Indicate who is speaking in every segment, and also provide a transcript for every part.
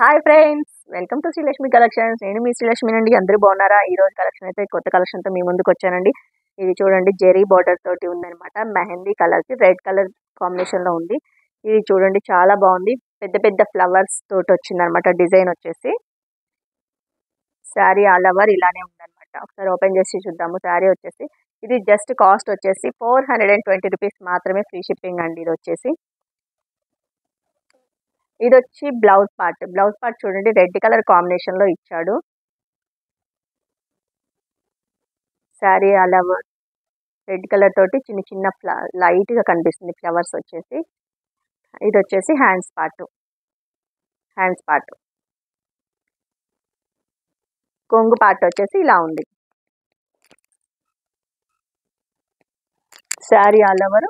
Speaker 1: Hi friends, welcome to Srilakshmi collections. నేను మీ శ్రీలక్ష్మి అండి. అందరూ బాగున్నారా? ఈ రోజు కలెక్షన్ అయితే కొత్త కలెక్షన్తో మీ ముందుకు వచ్చానండి. ఇది చూడండి, జెరీ బార్డర్ తోటి ఉందన్నమాట. మెహందీ కలర్కి రెడ్ కలర్ కాంబినేషన్లో ఉంది. ఇది చూడండి, చాలా బాగుంది. పెద్ద పెద్ద ఫ్లవర్స్ తోటి వచ్చిందనమాట. డిజైన్ వచ్చేసి శారీ ఆల్ ఓవర్ ఇలానే ఉందన్నమాట. ఒకసారి ఓపెన్ చేసి చూద్దాము. శారీ వచ్చేసి ఇది జస్ట్ కాస్ట్ వచ్చేసి 420 రూపీస్ మాత్రమే, ఫ్రీ షిప్పింగ్ అండి. ఇది వచ్చి బ్లౌజ్ పార్ట్ చూడండి, రెడ్ కలర్ కాంబినేషన్లో ఇచ్చాడు. Sari all over red colour తోటి చిన్న చిన్న లైట్గా కనిపిస్తుంది ఫ్లవర్స్ వచ్చేసి. ఇది వచ్చేసి హ్యాండ్స్ పార్ట్. కొంగు పార్ట్ వచ్చేసి ఇలా ఉంది. Sari all over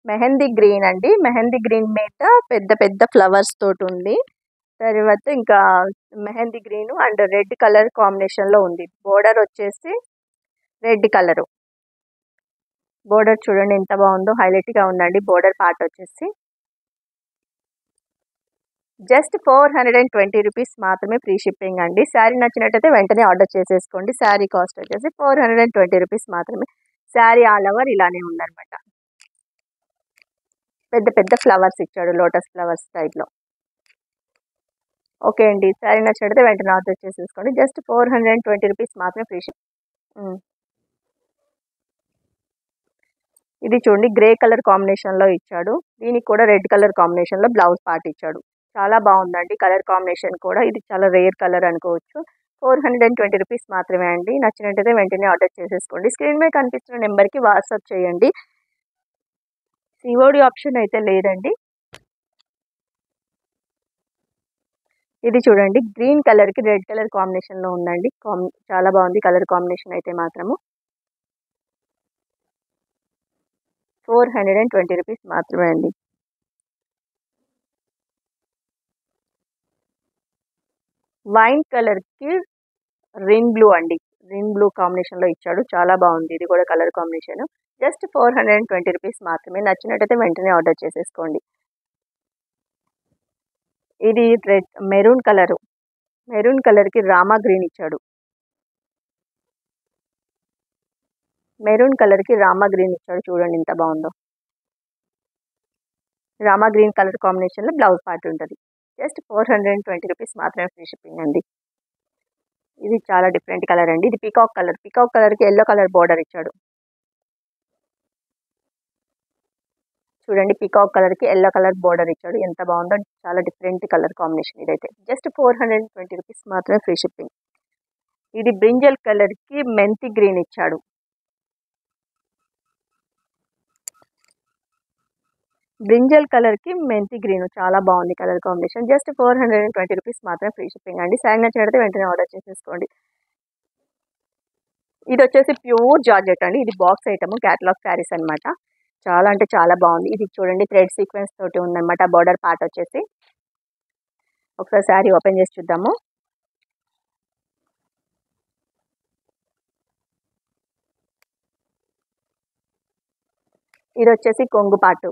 Speaker 1: mehndi green అండి. మెహందీ గ్రీన్ మీద పెద్ద పెద్ద ఫ్లవర్స్ తోటి ఉంది. తర్వాత ఇంకా mehndi green and red colour కాంబినేషన్లో ఉంది. బోర్డర్ వచ్చేసి రెడ్ కలరు. బోర్డర్ చూడండి ఎంత బాగుందో, హైలైట్గా ఉందండి. బోర్డర్ పార్ట్ వచ్చేసి జస్ట్ 420 రూపీస్ మాత్రమే, ఫ్రీ షిప్పింగ్ అండి. శారీ నచ్చినట్టయితే వెంటనే ఆర్డర్ చేసేసుకోండి. శారీ కాస్ట్ వచ్చేసి 420 రూపీస్ మాత్రమే. శారీ ఆల్ ఓవర్ ఇలానే ఉందన్నమాట. పెద్ద పెద్ద ఫ్లవర్స్ ఇచ్చాడు, లోటస్ ఫ్లవర్స్ టైప్లో. ఓకే అండి, శారీ నచ్చినట్టయితే వెంటనే ఆర్డర్ చేసేసుకోండి. జస్ట్ 420 రూపీస్ మాత్రమే, ఫ్రీ షిప్పింగ్. ఇది చూడండి, గ్రే కలర్ కాంబినేషన్లో ఇచ్చాడు. దీనికి కూడా రెడ్ కలర్ కాంబినేషన్లో బ్లౌజ్ పార్ట్ ఇచ్చాడు. చాలా బాగుందండి కలర్ కాంబినేషన్ కూడా. ఇది చాలా రేర్ కలర్ అనుకోవచ్చు. 420 రూపీస్ మాత్రమే అండి. నచ్చినట్టయితే వెంటనే ఆర్డర్ చేసేసుకోండి. స్క్రీన్ మీద కనిపిస్తున్న నెంబర్కి వాట్సాప్ చేయండి. సిఓడి ఆప్షన్ అయితే లేదండి. ఇది చూడండి, గ్రీన్ కలర్కి రెడ్ కలర్ కాంబినేషన్లో ఉందండి. చాలా బాగుంది కలర్ కాంబినేషన్ అయితే మాత్రము. 420 రూపీస్ మాత్రమే అండి. వైన్ కలర్కి రిన్ బ్లూ అండి. రిన్ బ్లూ కాంబినేషన్లో ఇచ్చాడు. చాలా బాగుంది ఇది కూడా కలర్ కాంబినేషన్. జస్ట్ 420 రూపీస్ మాత్రమే. నచ్చినట్టయితే వెంటనే ఆర్డర్ చేసేసుకోండి. ఇది రెడ్ మెరూన్ కలర్కి రామా గ్రీన్ ఇచ్చాడు. చూడండి ఎంత బాగుందో. రామా గ్రీన్ కలర్ కాంబినేషన్లో బ్లౌజ్ పార్ట్ ఉంటుంది. జస్ట్ 420 రూపీస్ మాత్రమే, ఫ్రీ షిప్పింగ్ అండి. ఇది చాలా డిఫరెంట్ కలర్ అండి. ఇది పీకాక్ కలర్కి ఎల్లో కలర్ బోర్డర్ ఇచ్చాడు. చూడండి, పీకాక్ కలర్కి ఎల్లో కలర్ బోర్డర్ ఇచ్చాడు. ఎంత బాగుందో, చాలా డిఫరెంట్ కలర్ కాంబినేషన్. ఇదైతే జస్ట్ 420 రూపీస్ మాత్రమే, ఫ్రీ షిప్పింగ్. ఇది బ్రింజల్ కలర్కి మెంతి గ్రీన్ ఇచ్చాడు. బ్రింజల్ కలర్కి మెంతి గ్రీన్ చాలా బాగుంది కలర్ కాంబినేషన్. జస్ట్ 420 రూపీస్ మాత్రమే, ఫ్రీ షిప్పింగ్ అండి. శారీ నచ్చినట్లయితే వెంటనే ఆర్డర్ చేసేసుకోండి. ఇది వచ్చేసి ప్యూర్ జార్జెట్ అండి. ఇది బాక్స్ ఐటమ్, క్యాటలాగ్ శారీస్ అనమాట. చాలా అంటే చాలా బాగుంది. ఇది చూడండి, థ్రెడ్ సీక్వెన్స్ తోటి ఉందన్నమాట. బార్డర్ పార్ట్ వచ్చేసి ఒకసారి శారీ ఓపెన్ చేసి చూద్దాము. ఇది వచ్చేసి కొంగు పార్ట్.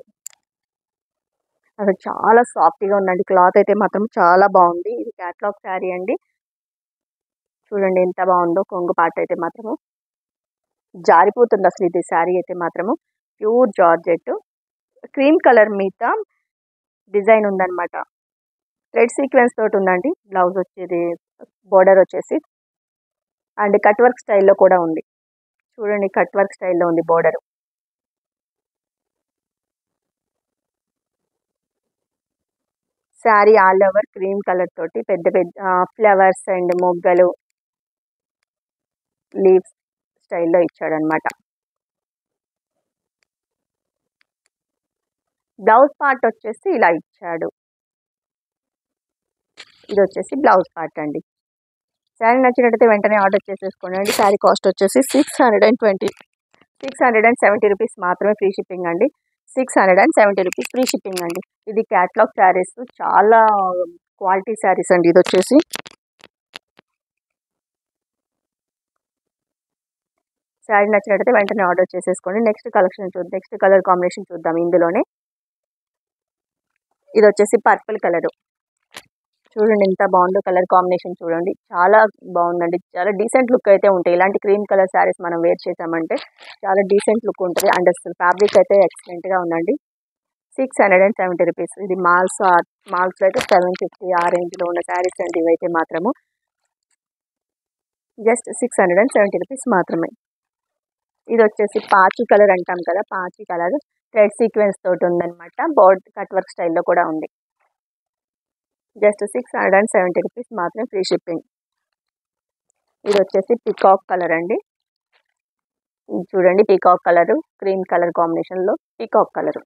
Speaker 1: అసలు చాలా సాఫ్ట్గా ఉందండి. క్లాత్ అయితే మాత్రం చాలా బాగుంది. ఇది క్యాటలాగ్ శారీ అండి. చూడండి ఎంత బాగుందో. కొంగు పార్ట్ అయితే మాత్రము జారిపోతుంది అసలు. ఇది శారీ అయితే మాత్రము ప్యూర్ జార్జెట్. క్రీమ్ కలర్ మీద డిజైన్ ఉందన్నమాట. థ్రెడ్ సీక్వెన్స్ తోటి ఉందండి. బ్లౌజ్ వచ్చేది, బోర్డర్ వచ్చేసి అండ్ కట్ వర్క్ స్టైల్లో కూడా ఉంది. చూడండి, కట్ వర్క్ స్టైల్లో ఉంది border. Sari all over cream colour తోటి పెద్ద పెద్ద ఫ్లవర్స్ అండ్ మొగ్గలు, లీవ్స్ స్టైల్లో ఇచ్చాడనమాట. బ్లౌజ్ పార్ట్ వచ్చేసి ఇలా ఇచ్చాడు. ఇది వచ్చేసి బ్లౌజ్ పార్ట్ అండి. శారీ నచ్చినట్టయితే వెంటనే ఆర్డర్ చేసేసుకోండి అండి. శారీ కాస్ట్ వచ్చేసి 670 రూపీస్ మాత్రమే, ఫ్రీ షిప్పింగ్ అండి. 670 రూపీస్, ఫ్రీ షిప్పింగ్ అండి. ఇది క్యాటలాగ్ శారీస్, చాలా క్వాలిటీ శారీస్ అండి. ఇది వచ్చేసి శారీ నచ్చినట్టయితే వెంటనే ఆర్డర్ చేసేసుకోండి. నెక్స్ట్ కలర్ కాంబినేషన్ చూద్దాం. ఇందులోనే ఇది వచ్చేసి పర్పుల్ కలరు. చూడండి ఎంత బాగుందో కలర్ కాంబినేషన్ చూడండి. చాలా బాగుందండి. చాలా డీసెంట్ లుక్ అయితే ఉంటాయి. ఇలాంటి క్రీమ్ కలర్ శారీస్ మనం వేర్ చేసామంటే చాలా డీసెంట్ లుక్ ఉంటుంది. అండ్ అసలు ఫ్యాబ్రిక్ అయితే ఎక్సలెంట్గా ఉందండి. 670 రూపీస్. ఇది మాల్స్లో అయితే 750 ఆ రేంజ్లో ఉన్న శారీస్ అండి ఇవైతే మాత్రము. జస్ట్ 670 రూపీస్ మాత్రమే. ఇది వచ్చేసి పాచి కలర్ అంటాం కదా, పాచి కలర్ రెడ్ సీక్వెన్స్ తోటి ఉందన్నమాట. బోర్డ్ కట్ వర్క్ స్టైల్లో కూడా ఉంది. జస్ట్ 670 రూపీస్ మాత్రం, ఫ్రీ షిప్పింగ్. ఇది వచ్చేసి పికాక్ కలర్ అండి. ఇది చూడండి పీకాక్ కలర్, క్రీమ్ కలర్ కాంబినేషన్లో పీకాక్ కలర్.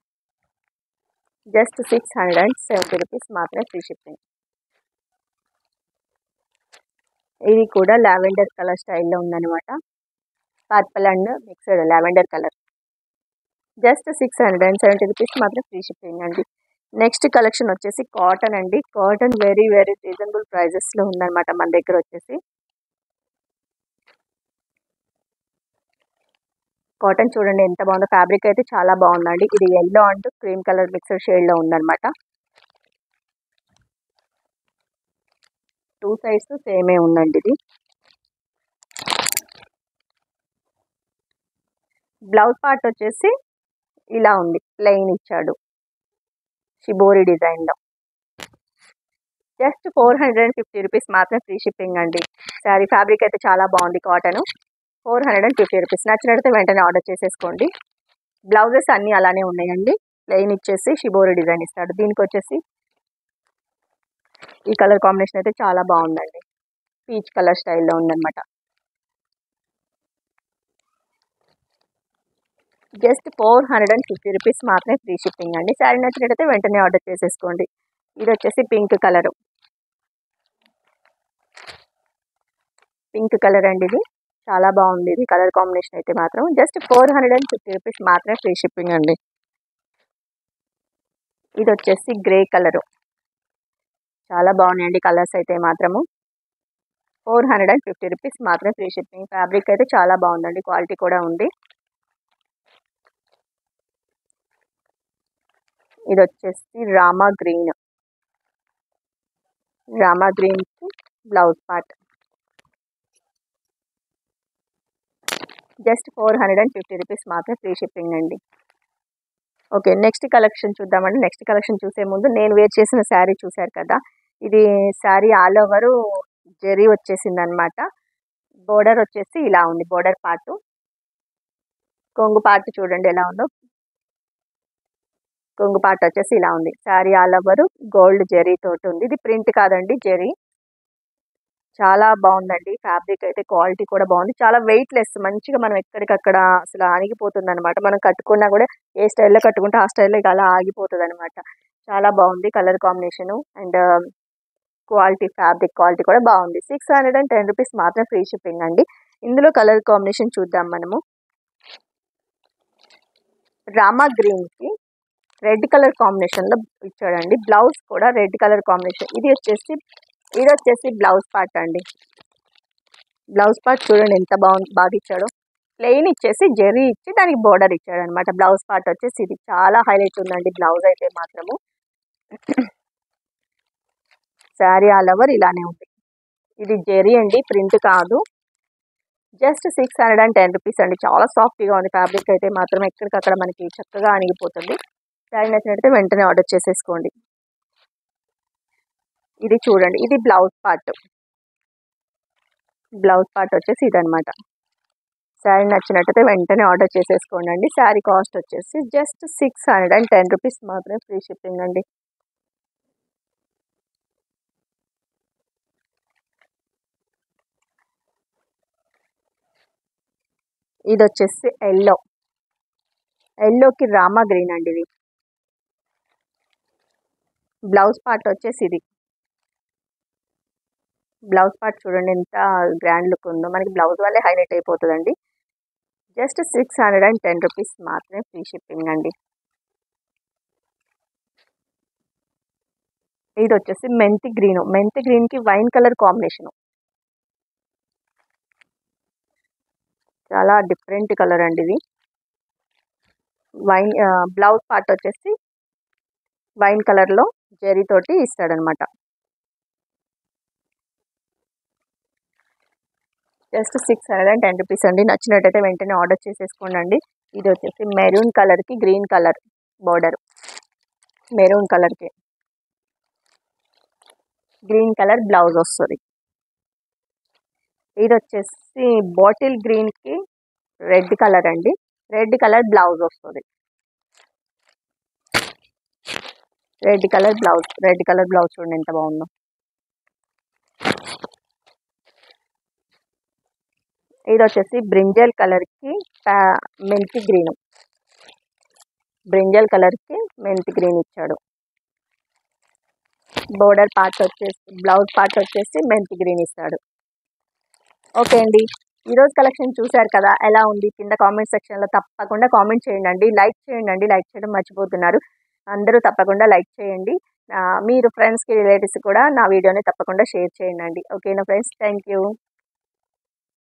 Speaker 1: జస్ట్ 670 రూపీస్ మాత్రమే, ఫ్రీ షిప్పింగ్. ఇది కూడా లావెండర్ కలర్ స్టైల్లో ఉందన్నమాట. Purple and mixed lavender colour. Just 670 rupees మాత్రం, ఫ్రీ షిప్పింగ్ అండి. నెక్స్ట్ కలెక్షన్ వచ్చేసి కాటన్ అండి. కాటన్ వెరీ వెరీ రీజనబుల్ ప్రైజెస్లో ఉందన్నమాట మన దగ్గర వచ్చేసి. కాటన్ చూడండి ఎంత బాగుందో. ఫ్యాబ్రిక్ అయితే చాలా బాగుందండి. ఇది yellow and cream colour mixed షేడ్లో ఉందన్నమాట. 2 సైడ్స్ సేమే ఉందండి. ఇది బ్లౌజ్ పార్ట్ వచ్చేసి ఇలా ఉంది, ప్లెయిన్ ఇచ్చాడు షిబోరి డిజైన్లో. జస్ట్ 450 రూపీస్ మాత్రం, ఫ్రీ షిప్పింగ్ అండి. శారీ ఫ్యాబ్రిక్ అయితే చాలా బాగుంది. Cotton 450 rupees. నచ్చినట్లయితే వెంటనే ఆర్డర్ చేసేసుకోండి. బ్లౌజెస్ అన్నీ అలానే ఉన్నాయండి. ప్లెయిన్ ఇచ్చేసి షిబోరి డిజైన్ ఇస్తాడు. దీనికి వచ్చేసి ఈ కలర్ కాంబినేషన్ అయితే చాలా బాగుందండి. పీచ్ కలర్ స్టైల్లో ఉందన్నమాట. జస్ట్ 450 రూపీస్ మాత్రమే, ఫ్రీ షిప్పింగ్ అండి. శారీ నచ్చినట్టయితే వెంటనే ఆర్డర్ చేసేసుకోండి. ఇది వచ్చేసి పింక్ కలరు. పింక్ కలర్ అండి. ఇది చాలా బాగుంది. ఇది కలర్ కాంబినేషన్ అయితే మాత్రం జస్ట్ 450 రూపీస్ మాత్రమే, ఫ్రీ షిప్పింగ్ అండి. ఇది వచ్చేసి గ్రే కలరు. చాలా బాగున్నాయండి కలర్స్ అయితే మాత్రము. 450 రూపీస్ మాత్రమే, ఫ్రీ షిప్పింగ్. ఫ్యాబ్రిక్ అయితే చాలా బాగుందండి. క్వాలిటీ కూడా ఉంది. ఇది వచ్చేసి Rama green. Rama green blouse part. Just 450 rupees మాత్రమే, ఫ్రీ షిప్పింగ్ అండి. ఓకే, నెక్స్ట్ కలెక్షన్ చూద్దామండి. నెక్స్ట్ కలెక్షన్ చూసే ముందు నేను వేర్ చేసిన శారీ చూశారు కదా, ఇది శారీ ఆల్ ఓవర్ జెరీ వచ్చేసింది అనమాట. బోర్డర్ వచ్చేసి ఇలా ఉంది. బోర్డర్ పార్ట్, కొంగు పార్ట్ చూడండి ఎలా ఉందో. కొంగు పార్ట్ వచ్చేసి ఇలా ఉంది. Sari all over gold zari తోటి ఉంది. ఇది ప్రింట్ కాదండి, జెరీ. చాలా బాగుందండి. ఫ్యాబ్రిక్ అయితే క్వాలిటీ కూడా బాగుంది. చాలా వెయిట్లెస్, మంచిగా మనం ఎక్కడికక్కడ అసలు ఆగిపోతుంది అనమాట. మనం కట్టుకున్నా కూడా ఏ స్టైల్లో కట్టుకుంటే ఆ స్టైల్లో ఇక అలా ఆగిపోతుంది అనమాట. చాలా బాగుంది colour combination and quality, fabric quality కూడా బాగుంది. 610 రూపీస్ మాత్రం, ఫ్రీ షిప్పింగ్ అండి. ఇందులో కలర్ కాంబినేషన్ చూద్దాం మనము. రామా గ్రీన్కి రెడ్ కలర్ కాంబినేషన్లో ఇచ్చాడండి. బ్లౌజ్ కూడా రెడ్ కలర్ కాంబినేషన్. ఇది వచ్చేసి బ్లౌజ్ పార్ట్ అండి. బ్లౌజ్ పార్ట్ చూడండి ఎంత బాగా ఇచ్చాడో. ప్లెయిన్ ఇచ్చేసి జెరీ ఇచ్చి దానికి బోర్డర్ ఇచ్చాడు అనమాట. బ్లౌజ్ పార్ట్ వచ్చేసి ఇది చాలా హైలైట్ ఉందండి. బ్లౌజ్ అయితే మాత్రము శారీ ఆల్ ఓవర్ ఇలానే ఉంది. ఇది జెరీ అండి, ప్రింట్ కాదు. జస్ట్ 610 రూపీస్ అండి. చాలా సాఫ్ట్గా ఉంది ఫ్యాబ్రిక్ అయితే మాత్రం. ఎక్కడికక్కడ మనకి చక్కగా అణిగిపోతుంది. శారీ నచ్చినట్లయితే వెంటనే ఆర్డర్ చేసేసుకోండి. ఇది చూడండి, ఇది బ్లౌజ్ పార్ట్. బ్లౌజ్ పార్ట్ వచ్చేసి ఇదనమాట. శారీ నచ్చినట్టయితే వెంటనే ఆర్డర్ చేసేసుకోండి అండి. శారీ కాస్ట్ వచ్చేసి జస్ట్ 610 రూపీస్ మాత్రమే, ఫ్రీ షిప్పింగ్ అండి. ఇది వచ్చేసి ఎల్లోకి రామా గ్రీన్ అండి. ఇది బ్లౌజ్ పార్ట్ వచ్చేసి ఇది. బ్లౌజ్ పార్ట్ చూడండి ఎంత గ్రాండ్ లుక్ ఉందో. మనకి బ్లౌజ్ వల్లే హైలైట్ అయిపోతుందండి. జస్ట్ 610 రూపీస్ మాత్రమే, ఫ్రీ షిప్పింగ్ అండి. ఇది వచ్చేసి మెంతి గ్రీన్కి వైన్ కలర్ కాంబినేషను. చాలా డిఫరెంట్ కలర్ అండి ఇది. వైన్ బ్లౌజ్ పార్ట్ వచ్చేసి వైన్ కలర్లో జెరీ తోటి ఇస్తాడనమాట. జస్ట్ 610 రూపీస్ అండి. నచ్చినట్టయితే వెంటనే ఆర్డర్ చేసేసుకోండి అండి. ఇది వచ్చేసి మెరూన్ కలర్కి గ్రీన్ కలర్ బార్డర్, మెరూన్ కలర్కి గ్రీన్ కలర్ బ్లౌజ్ వస్తుంది. ఇది వచ్చేసి బాటిల్ గ్రీన్కి రెడ్ కలర్ అండి, రెడ్ కలర్ బ్లౌజ్ వస్తుంది. రెడ్ కలర్ బ్లౌజ్ చూడండి ఎంత బాగుందో. ఇది వచ్చేసి బ్రింజల్ కలర్కి మెంతి గ్రీన్, బ్రింజల్ కలర్కి మెంతి గ్రీన్ ఇచ్చాడు. బోర్డర్ పార్ట్ వచ్చేసి, బ్లౌజ్ పార్ట్ వచ్చేసి మెంతి గ్రీన్ ఇస్తాడు. ఓకే అండి, ఈరోజు కలెక్షన్ చూశారు కదా, ఎలా ఉంది కింద కామెంట్ సెక్షన్లో తప్పకుండా కామెంట్ చేయండి. లైక్ చేయండి, లైక్ చేయడం మర్చిపోతున్నారు. అందరూ తప్పకుండా లైక్ చేయండి. మీరు ఫ్రెండ్స్కి రిలేటివ్స్ కూడా నా వీడియోని తప్పకుండా షేర్ చేయండి. ఓకేనా ఫ్రెండ్స్, థ్యాంక్ యూ.